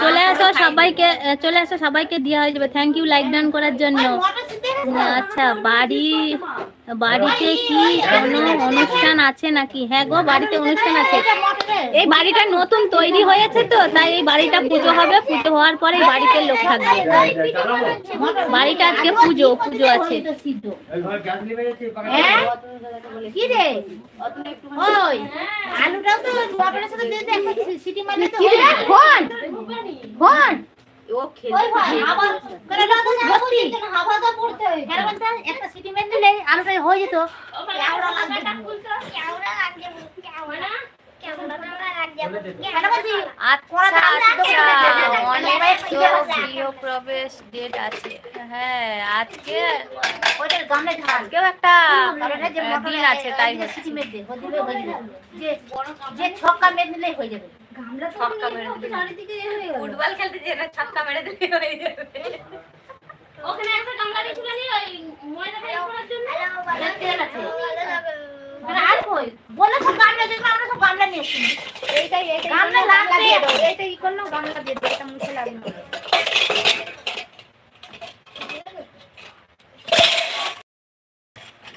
চলে আসো সবাইকে, চলে আসো সবাইকে দেওয়া হয়ে যাবে। থ্যাংক ইউ লাইক ডান করার জন্য। আচ্ছা, বাড়িতে কি কোনো অনুষ্ঠান আছে নাকি? হ্যাঁ গো, বাড়িতে অনুষ্ঠান আছে। এই বাড়িটা নতুন তৈরি হয়েছে তো, তাই এই বাড়িটা পুজো হবে। পুজো হওয়ার পরে এই বাড়িতে লোক থাকবে। বাড়িটা আজকে পুজো আছে। কি রে ওই আলুটাও তো মটরের সাথে দিয়ে একটা সিটি মারলে তো ফোন ফোন ও খেলে হাওয়া করে হাওয়া দাও পড়তে হয় কেন বলতে একটা সিটি মেরে দিলে আলুটা হয়ে যেত। কেওড়া লাগবে কেওড়া লাগবে কেওড়া প্রবেশ ডেট আছে। হ্যাঁ, আজকেও একটা দিন আছে, তাই যে ছক্কা মেরে দিলেই হয়ে যাবে। ফুটবল খেলতে যে ছক্কা মেরে দিলেই হয়ে যাবে। ওখানে একটা গামলা দিয়ে তুলে নিয়ে ওই ময়দাটা ইয়ে করার জন্য তেল আছে। আর কই বলে সব গামলা দেখো, আমরা সব গামলা নিয়ে এসেছি। এইটাই গামলা লাগিয়ে দাও। এইটা ই করলো গামলা দিয়ে দাও, এটা মুছে লাগবে।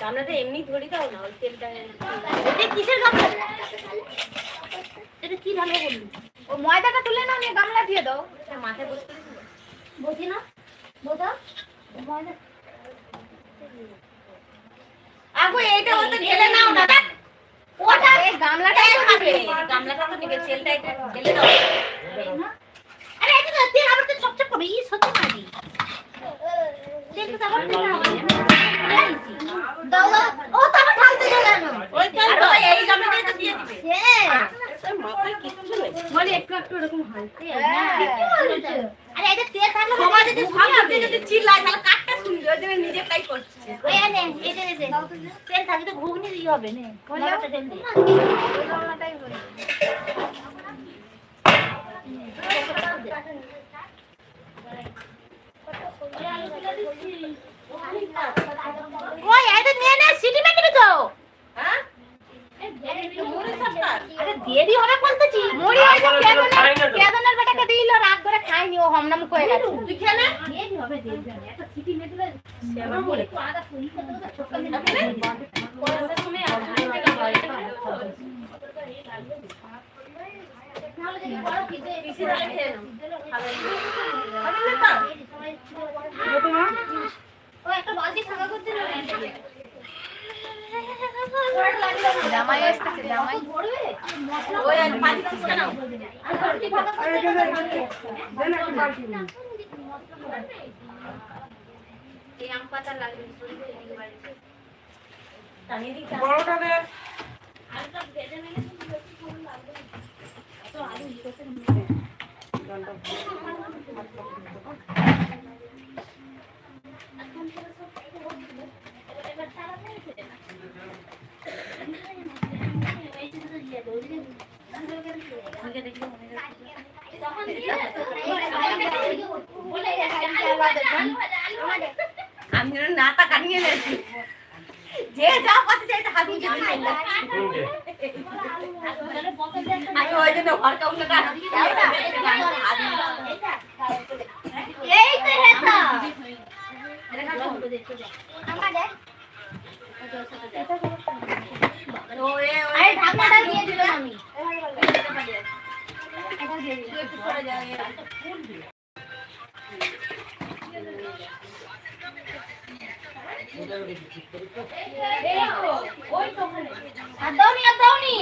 গামলাটা এমনি ধরে দাও না, ওই তেলটা। এটা কিসের গামলা? এটা কি ঢালবো বললি? ও ময়দাটা তুলে নাও, নিয়ে গামলা দিয়ে দাও। মাথায় বসতে বুঝি না বোঝা ময়দা আগো এইটা ওতে ঢেলে নাও না। ওটা এই গামলাটাই তো দিবে। গামলাটা তো নিবে, তেলটা ঢেলে দাও। আরে এটা তো তেল আবার তো চপচপ করবে। ই সত্যি মারি তেল তো আবার দিতে হবে। দাও ও তো আবার ঢালতে যাবে না। ওই তেল তো এই গামলাটাই তো দিয়ে দিবে। হ্যাঁ তোর মাথায় কিচ্ছু নেই। বলি একটু একটু এরকম হয়। আরে এটা তেল থাকলে সবাই যদি সামনে যদি চিল্লায় তাহলে কাটটা শুনবে, ওই জন্য নিজে তাই করছে। ওই আনে এটা দে তেল থাকলে তো ঘুগনি দিয়ে হবে না। গামলাটা তেল দে। ওই গামলাটাই বলি। ওই এটা নিয়ে নে, সিটি মেরে দিবি তো। হ্যাঁ? মুড়ি সরকার। আরে দেরি হবে বলতেছি। মুড়ি ওই যে কেদনের বেটাকে দিল, রাত ধরে খাইনি, ও হমনাম করে গেছে। তুই খেয়ে নে। দেরি হবে দেরি হবে। একটা সিটি মেরে দিলে সেবা বলে তো আদা ফুল করতে তো ছোট্ট মেরে পড়ার সময় আর হাই টাকা হয়। তাহলে যদি বড় পিছে পিছে ঢালে খেয়ে নাও। খাবে না। ও একটা বালতি ফাঁকা করতে না। জামাই আসতেছে, জামাই। ওই আর পানি দিচ্ছে না। এই আম পাতা লাগবে। টানিয়ে দিই। বড়টা দে। আলুটা ভেজে নিলে তো লাগবে। তো আলু করতে আমি যেন নাতা কানিয়ে নেছি। যে যা পাতে চাইতে হাত মুখে দিয়ে আমি ওই জন্য ঘর কাউন্টারটা এই তো হেতা আমাদের আরে ঢাকনাটা দিয়ে দিলাম আমি। এটা দিয়ে দিলাম। একটু সরে যাও। আর দাওনি আর দাওনি।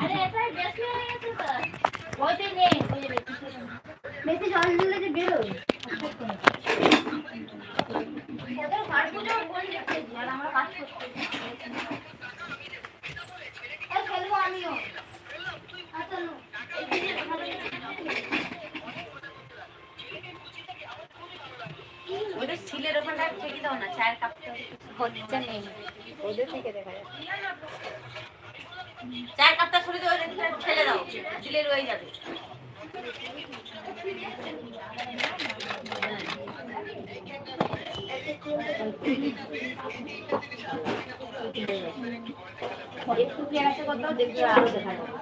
আরে এটা বেশি হয়ে গেছে তো। ওইটাই নে, ওই যে বেশি জল দিলে যে বের হবে। ওদের ঘর পুজো বলি দেখতেছি আর আমরা কাজ করতে। এই খেলবো আমিও। আচ্ছা নো। ওদের সিলের ওখানটা ঠেকে দাও না, চায়ের কাপটা হচ্ছে নেই, ওদের থেকে দেখা যাচ্ছে। চায়ের কাপটা সরে দিয়ে ওই ঠেলে দাও, সিলে রয়ে যাবে। একটু পেঁয়াজটা করতেও দেখবে আরো দেখা যাবে।